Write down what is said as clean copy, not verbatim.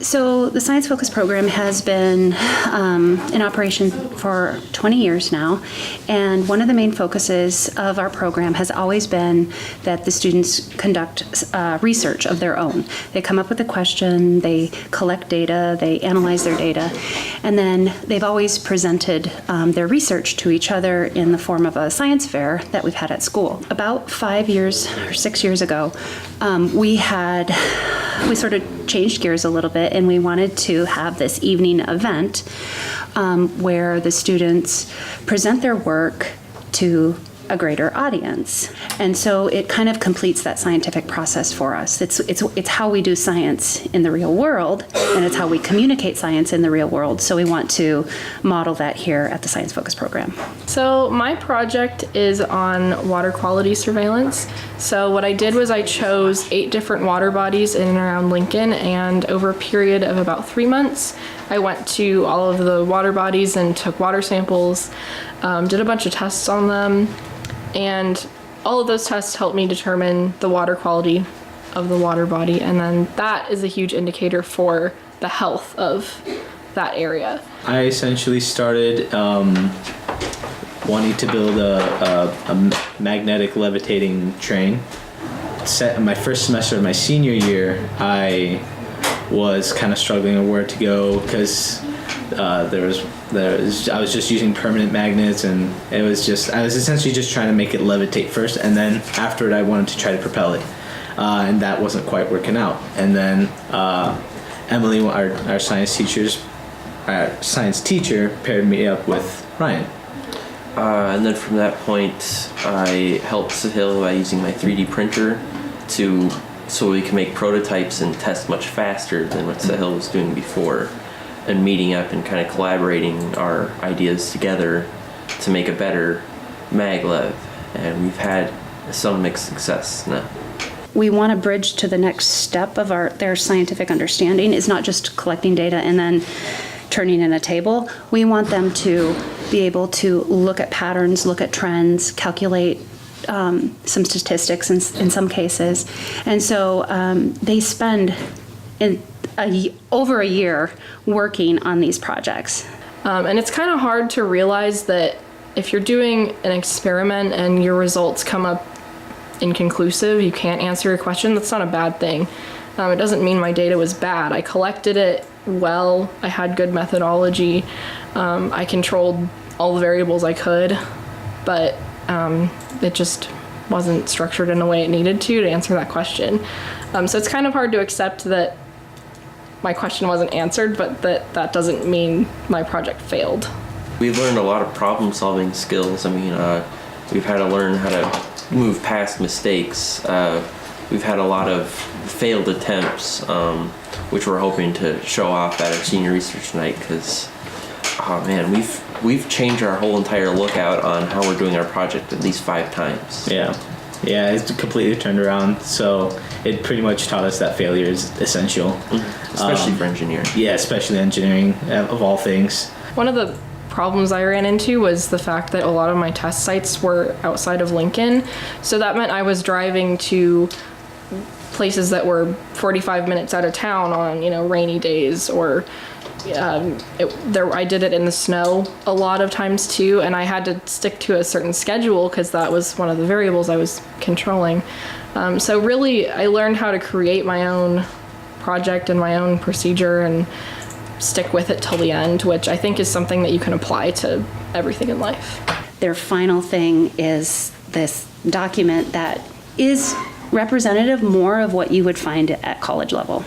So the Science Focus program has been in operation for 20 years now, and one of the main focuses of our program has always been that the students conduct research of their own. They come up with a question, they collect data, they analyze their data, and then they've always presented their research to each other in the form of a science fair that we've had at school. About 5 years or 6 years ago, we sort of changed gears a little bit, and we wanted to have this evening event where the students present their work to a greater audience. And so it kind of completes that scientific process for us. It's how we do science in the real world, and it's how we communicate science in the real world. So we want to model that here at the Science Focus program. So my project is on water quality surveillance. So what I did was I chose 8 different water bodies in and around Lincoln, and over a period of about 3 months, I went to all of the water bodies and took water samples, did a bunch of tests on them, and all of those tests helped me determine the water quality of the water body, and then that is a huge indicator for the health of that area. I essentially started wanting to build a magnetic levitating train. My first semester of my senior year, I was kind of struggling with where to go because I was just using permanent magnets, and I was essentially just trying to make it levitate first, and then after it I wanted to try to propel it, and that wasn't quite working out. And then Emily, our science teacher, paired me up with Ryan. And then from that point, I helped Sahil by using my 3D printer so we can make prototypes and test much faster than what Sahil was doing before, and meeting up and kind of collaborating our ideas together to make a better maglev. And we've had some mixed success now. We want to bridge to the next step of their scientific understanding. Is not just collecting data and then turning in a table. We want them to be able to look at patterns, look at trends, calculate some statistics in some cases. And so they spend over a year working on these projects. And it's kind of hard to realize that if you're doing an experiment and your results come up inconclusive, you can't answer a question, that's not a bad thing. It doesn't mean my data was bad. I collected it well, I had good methodology, I controlled all the variables I could, but it just wasn't structured in a way it needed to answer that question. So it's kind of hard to accept that my question wasn't answered, but that doesn't mean my project failed. We've learned a lot of problem-solving skills. I mean, we've had to learn how to move past mistakes. We've had a lot of failed attempts, which we're hoping to show off at our senior research night, because, oh man, we've changed our whole entire lookout on how we're doing our project at least 5 times. Yeah, it's completely turned around. So it pretty much taught us that failure is essential. Mm-hmm. Especially for engineering. Yeah, especially engineering, of all things. One of the problems I ran into was the fact that a lot of my test sites were outside of Lincoln. So that meant I was driving to places that were 45 minutes out of town on, rainy days, or I did it in the snow a lot of times too, and I had to stick to a certain schedule because that was one of the variables I was controlling. So really, I learned how to create my own project and my own procedure and stick with it till the end, which I think is something that you can apply to everything in life. Their final thing is this document that is representative more of what you would find at college level.